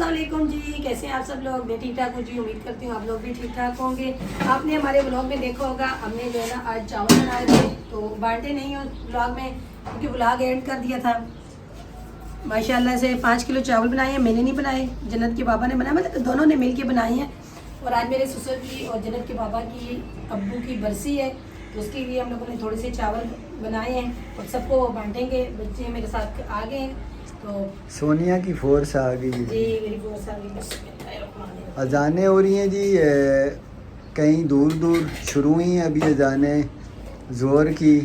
अस्सलाम वालेकुम जी, कैसे हैं आप सब लोग। मैं ठीक ठाक हूँ जी, उम्मीद करती हूँ आप लोग भी ठीक ठाक होंगे। आपने हमारे ब्लॉग में देखा होगा, हमने जो है ना आज चावल बनाए थे, तो बांटे नहीं हो ब्लॉग में क्योंकि ब्लॉग एंड कर दिया था। माशाल्लाह से 5 किलो चावल बनाए हैं, मैंने नहीं बनाए, जन्नत के बाबा ने बनाया, मतलब दोनों ने मिल के बनाए हैं। और आज मेरे ससुर की और जन्नत के बाबा की अब्बू की बरसी है, तो उसके लिए हम लोगों ने थोड़े से चावल बनाए हैं और सबको बांटेंगे। बच्चे मेरे साथ आ गए हैं, तो सोनिया की फोर्स आ गई जी मेरी फोर्स आ गई। अजानें हो रही हैं जी। कहीं दूर दूर शुरू हुई हैं अभी अजानें ज़ोर की,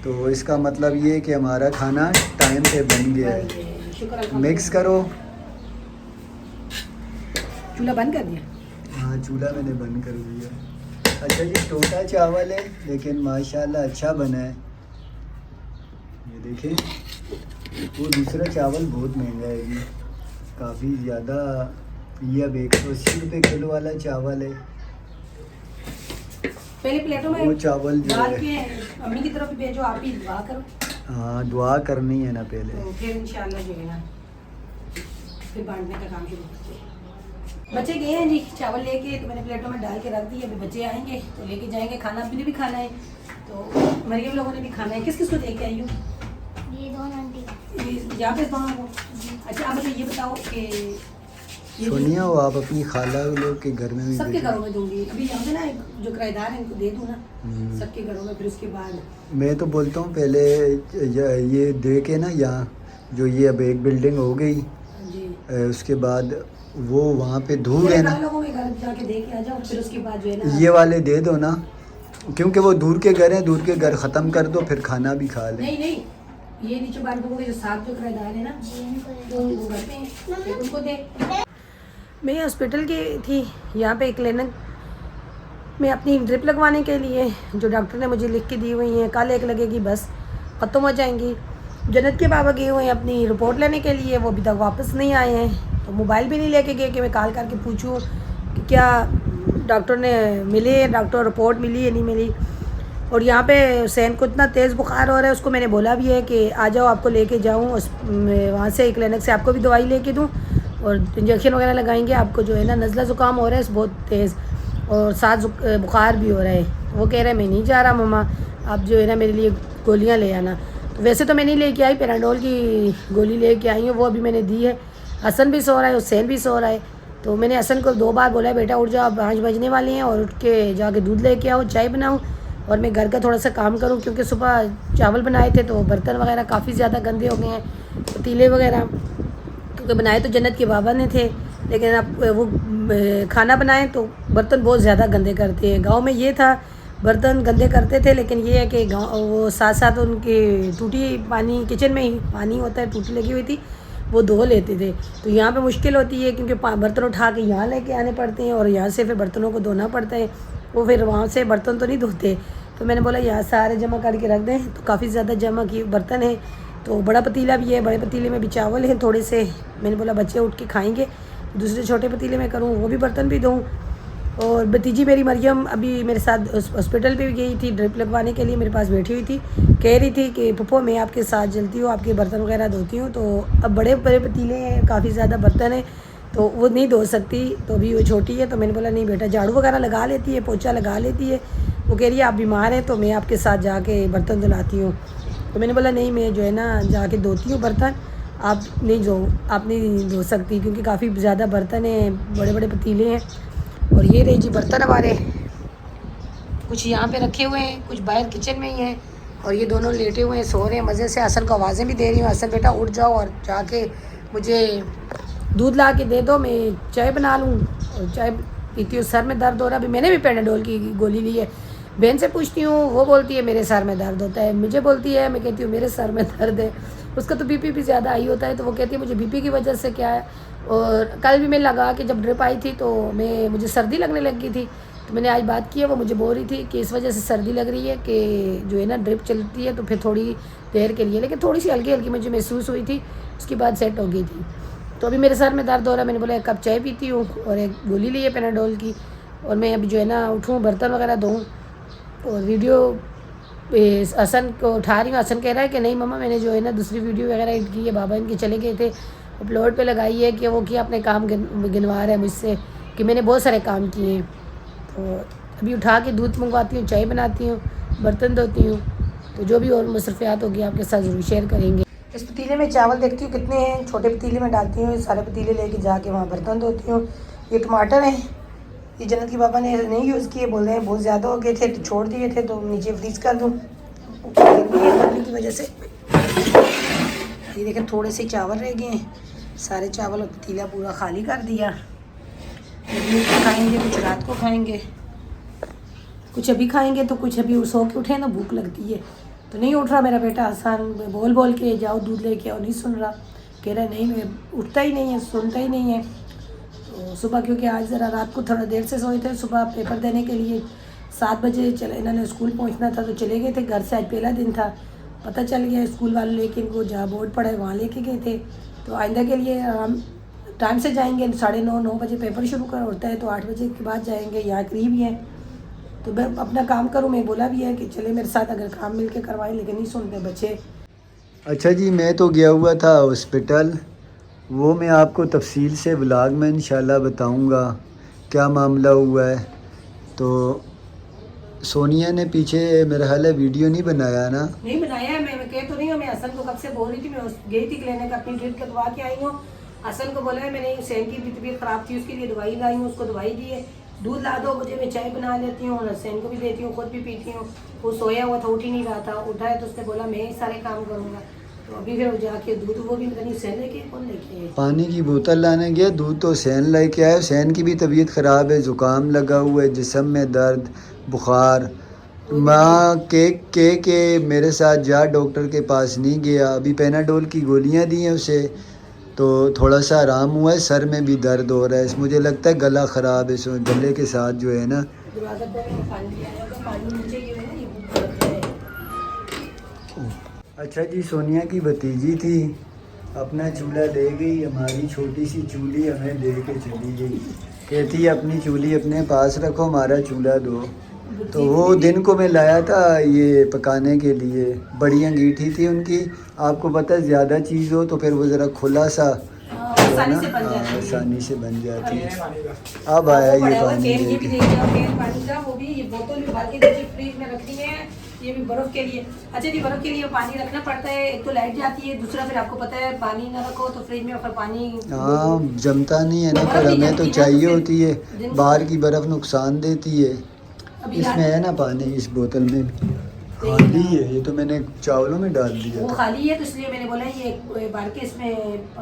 तो इसका मतलब ये है कि हमारा खाना टाइम पे बन गया है। मिक्स करो। चूल्हा बंद कर दिया? हाँ, चूल्हा मैंने बंद कर दिया। अच्छा जी, टोटा चावल है लेकिन माशाल्लाह अच्छा बना है। ये देखें, वो दूसरा चावल बहुत महंगा है जी, काफ़ी ज़्यादा। ये अब 180 रुपये किलो वाला चावल है। पहले प्लेटों में वो चावल जो डाल है, के अम्मी की तरफ भेजो, आप ही दुआ करो। हाँ दुआ करनी है ना पहले, तो फिर इंशाल्लाह जो है ना फिर बांटने का काम शुरू करते हैं। बच्चे गए हैं जी चावल लेके, तो मैंने प्लेटों में डाल के रख दिए। अभी बच्चे आएंगे तो लेके जाएंगे, खाना अपने भी खाना है, तो मरियम लोगों ने भी खाना है। किस किस को दे के आई हूँ? ये दोनों आंटी यहाँ पे दोनों को। अच्छा आप ये बताओ कि सोनिया वो आप अपनी खाला लोग के घर में भी सबके भेजो। घरों में दूंगी। अभी यहाँ पे ना जो किराएदार है इनको दे दूँ ना सबके घरों में, फिर उसके बाद मैं तो बोलता हूँ पहले ये दे के ना, यहाँ जो ये अब एक बिल्डिंग हो गई, जी उसके बाद वो वहाँ पे दूर है ना, लोगों के घर जाके दे के आ जाओ, फिर उसके बाद जो है ना ये वाले दे दो ना, क्योंकि वो दूर के घर हैं, दूर के घर ख़त्म कर दो, फिर खाना भी खा लें। नहीं नहीं ये नीचे बांट दोगे, जो साथ जो किराएदार है ना तो वो घर पे हैं, फिर उनको दे। मैं हॉस्पिटल की थी, यहाँ पे क्लिनिक में अपनी ड्रिप लगवाने के लिए, जो डॉक्टर ने मुझे लिख के दी हुई हैं, कल एक लगेगी, बस ख़त्म हो जाएंगी। जन्नत के बाबा गए हुए हैं अपनी रिपोर्ट लेने के लिए, वो अभी तक वापस नहीं आए हैं, तो मोबाइल भी नहीं लेके गए कि मैं कॉल करके पूछूं कि क्या डॉक्टर ने मिले, डॉक्टर रिपोर्ट मिली या नहीं मिली। और यहाँ पे हुसैन को इतना तेज़ बुखार हो रहा है, उसको मैंने बोला भी है कि आ जाओ, आपको लेके जाऊँ वहाँ से क्लिनिक से, आपको भी दवाई लेके दूँ और इंजेक्शन वगैरह लगाएंगे। आपको जो है ना नज़ला ज़ुकाम हो रहा है बहुत तेज़, और साथ बुखार भी हो रहा है। वो कह रहे हैं मैं नहीं जा रहा मम्मा, आप जो है ना मेरे लिए गोलियाँ ले आना। तो वैसे तो मैं नहीं लेके आई, पैराडोल की गोली लेके आई हूँ, वो अभी मैंने दी है। हसन भी सो रहा है, हुसैन भी सो रहा है, तो मैंने हसन को 2 बार बोला है बेटा उठ जाओ, 5 बजने वाली हैं, और उठ के जाके दूध लेके आओ, चाय बनाऊँ और मैं घर का थोड़ा सा काम करूं, क्योंकि सुबह चावल बनाए थे तो बर्तन वगैरह काफ़ी ज़्यादा गंदे हो गए हैं, पतीले वगैरह, क्योंकि बनाए तो जन्नत के बाबा ने थे, लेकिन अब वो खाना बनाए तो बर्तन बहुत ज़्यादा गंदे करते हैं। गांव में ये था, बर्तन गंदे करते थे, लेकिन ये है कि गाँव वो साथ साथ उनकी टूटी पानी, किचन में ही पानी होता है, टूटी लगी हुई थी, वो धो लेते थे। तो यहाँ पे मुश्किल होती है क्योंकि बर्तन उठा के यहाँ लेके आने पड़ते हैं और यहाँ से फिर बर्तनों को धोना पड़ता है, वो फिर वहाँ से बर्तन तो नहीं धोते। तो मैंने बोला यहाँ सारे जमा करके रख दें, तो काफ़ी ज़्यादा जमा किए बर्तन हैं, तो बड़ा पतीला भी है, बड़े पतीले में भी चावल हैं थोड़े से। मैंने बोला बच्चे उठ के खाएंगे, दूसरे छोटे पतीले में करूँ, वो भी बर्तन भी धोऊँ। और भतीजी मेरी मरियम अभी मेरे साथ हॉस्पिटल पे भी गई थी ड्रिप लगवाने के लिए, मेरे पास बैठी हुई थी, कह रही थी कि पप्पो मैं आपके साथ चलती हूँ, आपके बर्तन वगैरह धोती हूँ। तो अब बड़े बड़े पतीले हैं, काफ़ी ज़्यादा बर्तन है, तो वो नहीं धो सकती, तो अभी वो छोटी है। तो मैंने बोला नहीं बेटा, झाड़ू वगैरह लगा लेती है, पोछा लगा लेती है। वो कह रही है आप बीमार हैं तो मैं आपके साथ जाके बर्तन धुलाती हूँ। तो मैंने बोला नहीं, मैं जो है ना जाके धोती हूँ बर्तन, आप नहीं धो सकती, क्योंकि काफ़ी ज़्यादा बर्तन हैं, बड़े बड़े पतीले हैं। और ये रही जी बर्तन हमारे, कुछ यहाँ पे रखे हुए हैं, कुछ बाहर किचन में ही हैं, और ये दोनों लेटे हुए हैं, सो रहे हैं मज़े से। हसन को आवाज़ें भी दे रही हूँ, हसन बेटा उठ जाओ और जाके मुझे दूध ला के दे दो, मैं चाय बना लूँ और चाय पीती हूँ। सर में दर्द हो रहा है, अभी मैंने भी पैराडोल की गोली ली है। बहन से पूछती हूँ, वो बोलती है मेरे सर में दर्द होता है, मुझे बोलती है, मैं कहती हूँ मेरे सर में दर्द है। उसका तो बीपी भी ज़्यादा हाई होता है, तो वो कहती है मुझे बीपी की वजह से क्या है। और कल भी मैं लगा के जब ड्रिप आई थी तो मुझे सर्दी लगने लग गई थी, तो मैंने आज बात की है, वो मुझे बोल रही थी कि इस वजह से सर्दी लग रही है कि जो है ना ड्रिप चलती है तो फिर थोड़ी देर के लिए, लेकिन थोड़ी सी हल्की हल्की मुझे महसूस हुई थी, उसके बाद सेट हो गई थी। तो अभी मेरे सर में दर्द हो रहा है, मैंने बोला एक कप चाय पीती हूँ और एक गोली ली है पैराडोल की, और मैं अभी जो है ना उठूँ, बर्तन वगैरह धोऊँ। और वीडियो हसन को उठा रही हूँ, हसन कह रहा है कि नहीं मम्मा मैंने जो है ना दूसरी वीडियो वगैरह एडिट की है, बाबा इनके चले गए थे अपलोड पे लगाई है कि वो क्या अपने काम गिनवा रहा है मुझसे कि मैंने बहुत सारे काम किए हैं। तो अभी उठा के दूध मंगवाती हूँ, चाय बनाती हूँ, बर्तन धोती हूँ। तो जो भी और मसरूफियात होगी आपके साथ ज़रूर शेयर करेंगे। इस पतीले में चावल देखती हूँ कितने हैं, छोटे पतीले में डालती हूँ, सारे पतीले लेके जाके वहाँ बर्तन धोती हूँ। ये टमाटर हैं, ये जन्नत की पापा ने नहीं यूज़ किए, बोल रहे हैं बहुत ज़्यादा हो गए थे तो छोड़ दिए थे, तो नीचे फ्रीज कर दूँ गर्मी की वजह से। ये देखें थोड़े से चावल रह गए हैं, सारे चावल और पतीला पूरा खाली कर दिया। कुछ खाएंगे, कुछ रात को खाएंगे, कुछ अभी खाएंगे, तो कुछ अभी सो के उठे ना भूख लगती है। तो नहीं उठ रहा मेरा बेटा, आसान बोल बोल के जाओ दूध लेके आओ, नहीं सुन रहा, कह रहा नहीं मैं उठता ही नहीं है, सुनता ही नहीं है। तो सुबह क्योंकि आज ज़रा रात को थोड़ा देर से सोए थे, सुबह पेपर देने के लिए 7 बजे चले, इन्होंने स्कूल पहुंचना था तो चले गए थे घर से। आज पहला दिन था, पता चल गया स्कूल वाले लेके इनको जहाँ बोर्ड पड़ा है वहाँ लेके गए थे। तो आइंदा के लिए हम टाइम से जाएंगे, 9:30 बजे पेपर शुरू कर होता है, तो 8 बजे के बाद जाएंगे, यहाँ करीब ही है। तो मैं अपना काम करूँ, मैं बोला भी है कि चले मेरे साथ अगर काम मिल के करवाएं, लेकिन नहीं सुनते बच्चे। अच्छा जी, मैं तो गया हुआ था हॉस्पिटल, वो मैं आपको तफसील से व्लॉग में इंशाल्लाह बताऊंगा क्या मामला हुआ है। तो सोनिया ने पीछे मेरा ख्याल है वीडियो नहीं बनाया ना? नहीं बनाया है, मैं कह तो नहीं हूँ, मैं हसन को कब से बोल रही थी, मैं गई थी लेने का, अपनी ड्रिप लगवा के आई हूँ। हसन को बोला है मैंने, हुसैन की भी तबीयत ख़राब थी, उसके लिए दवाई लाई हूँ, उसको दवाई दी है। दूध ला 2 बजे मैं चाय बना लेती हूँ और हुसैन को भी देती हूँ, खुद भी पीती हूँ। वो सोया हुआ था, उठ ही नहीं रहा था, उठा है तो उसने बोला मैं ही सारे काम करूँगा। तो अभी फिर जाके दूध वो भी पता नहीं हुसैन लेके कौन लेके, पानी की बोतल लाने गया, दूध तो हुसैन लेके आया। हुसैन की भी तबीयत ख़राब है, ज़ुकाम लगा हुआ है, जिस्म में दर्द, बुखार। माँ के मेरे साथ जा, डॉक्टर के पास नहीं गया। अभी पेनाडोल की गोलियां दी हैं उसे, तो थोड़ा सा आराम हुआ है। सर में भी दर्द हो रहा है, मुझे लगता है गला ख़राब है, सो गले के साथ जो है ना। अच्छा जी, सोनिया की भतीजी थी, अपना चूल्हा दे गई, हमारी छोटी सी चूल्ही हमें दे के चली गई। कहती अपनी चूल्ही अपने पास रखो, हमारा चूल्हा दो। तो वो दिन को मैं लाया था ये पकाने के लिए, बड़ी अंगीठी थी उनकी। आपको पता है ज़्यादा चीज़ हो तो फिर वो ज़रा खुला सा आसानी से बन जाती है। अब आया ये पानी, ये भी बर्फ के लिए। अच्छा जी, बर्फ के लिए पानी रखना पड़ता है, एक तो लाइट जाती है, दूसरा फिर आपको पता है पानी ना रखो तो फ्रिज में फिर पानी जमता नहीं है ना, पर हमें तो चाहिए होती है। बाहर की बर्फ़ नुकसान देती है। इसमें है ना पानी, इस बोतल में खाली है, ये तो मैंने चावलों में डाल दिया, वो खाली है, तो इसलिए मैंने बोला ये बार के इसमें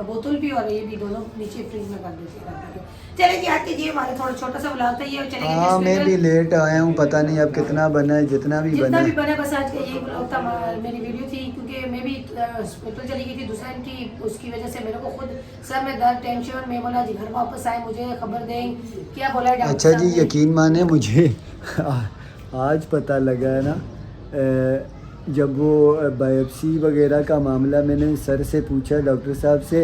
बोतल भी और ये भी दोनों नीचे फ्रिज में कर देते। चले जी, आज के जी हमारा थोड़ा छोटा सा व्लॉग था ये, चले। हाँ, मैं भी लेट आया हूँ, पता नहीं अब कितना बना है, जितना भी बना बस आज का ये व्लॉग था, मेरी वीडियो थी, क्योंकि मैं भी हॉस्पिटल चली गई थी दूसरा दिन की, उसकी वजह से मेरे को खुद सर में दर्द, टेंशन। मैं बोला जी घर वापस आए मुझे खबर दें क्या बोला है। अच्छा जी, यकीन माने मुझे आज पता लगा है ना, जब वो बायोप्सी वगैरह का मामला मैंने सर से पूछा, डॉक्टर साहब से,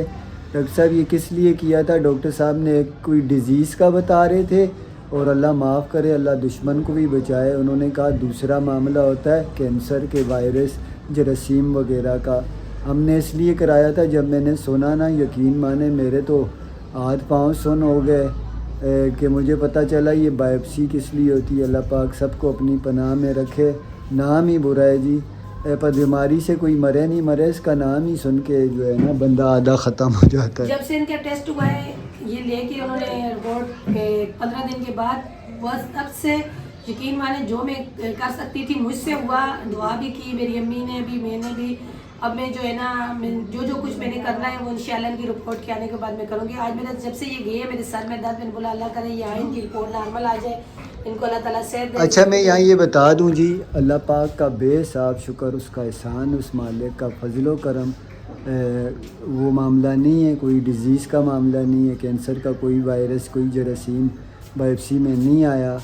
डॉक्टर साहब ये किस लिए किया था? डॉक्टर साहब ने कोई डिज़ीज़ का बता रहे थे, और अल्लाह माफ़ करे, अल्लाह दुश्मन को भी बचाए। उन्होंने कहा दूसरा मामला होता है कैंसर के, वायरस, जरासीम वगैरह का। हमने इसलिए कराया था, जब मैंने सुना ना, यकीन माने मेरे तो हाथ पाँव सुन हो गए कि मुझे पता चला ये बायोप्सी किस लिए होती है। अल्लाह पाक सबको अपनी पनाह में रखे। नाम ही बुरा है जी, पर बीमारी से कोई मरे नहीं मरे, इसका नाम ही सुन के जो है ना बंदा आधा ख़त्म हो जाता है। जब से इनका टेस्ट हुआ है, ये लेके उन्होंने रिपोर्ट 15 दिन के बाद, बस तब से यकीन माने जो मैं कर सकती थी मुझसे हुआ। दुआ भी की मेरी अम्मी ने भी, मैंने भी। अब मैं जो है ना, जो कुछ मैंने करना है वो इंशाल्लाह इनकी रिपोर्ट के आने के बाद मैं करूँगी। आज मैंने जब से ये गए हैं, मेरे सर में दर्द, मैंने बोला अल्लाह करे ये आए, इनकी रिपोर्ट नॉर्मल आ जाए, इनको अल्लाह ताला सेहत दे। अच्छा, मैं यहाँ ये बता दूँ जी, अल्लाह पाक का बेसाब शुक्र, उसका एहसान, उस मालिक का फजलो करम। वो मामला नहीं है, कोई डिज़ीज़ का मामला नहीं है, कैंसर का कोई वायरस, कोई जरासीम बायोप्सी में नहीं आया।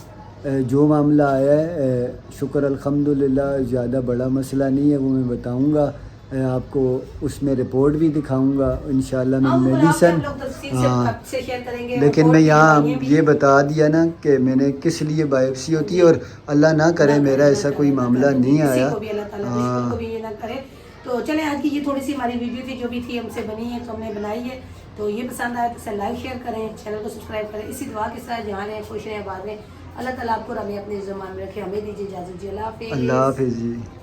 जो मामला आया है शुक्र अल्हम्दुलिल्लाह, ज़्यादा बड़ा मसला नहीं है, वो मैं बताऊँगा आपको, उसमें रिपोर्ट भी दिखाऊंगा इंशाल्लाह। मैं मेडिसन, हाँ, लेकिन मैं यहाँ ये बता दिया ना कि मैंने किस लिए बायोप्सी होती है, और अल्लाह ना करे मेरा ऐसा कोई मामला नहीं आया। हाँ, तो चले, आज की ये थोड़ी सी हमारी वीडियो थी, जो भी थी हमसे बनी है तो हमने बनाई है। तो ये पसंद आया तो इसे लाइक शेयर करें, चैनल को सब्सक्राइब करें। इसी दुआ के साथ जहाँ रहें खुश रहें, आबाद रहें। अल्लाह ताला आपको रबे अपने ज़मान में रखे। हमें दीजिए इजाज़त जी। अल्लाह हाफ़िज़। अल्लाह हाफिज़ जी।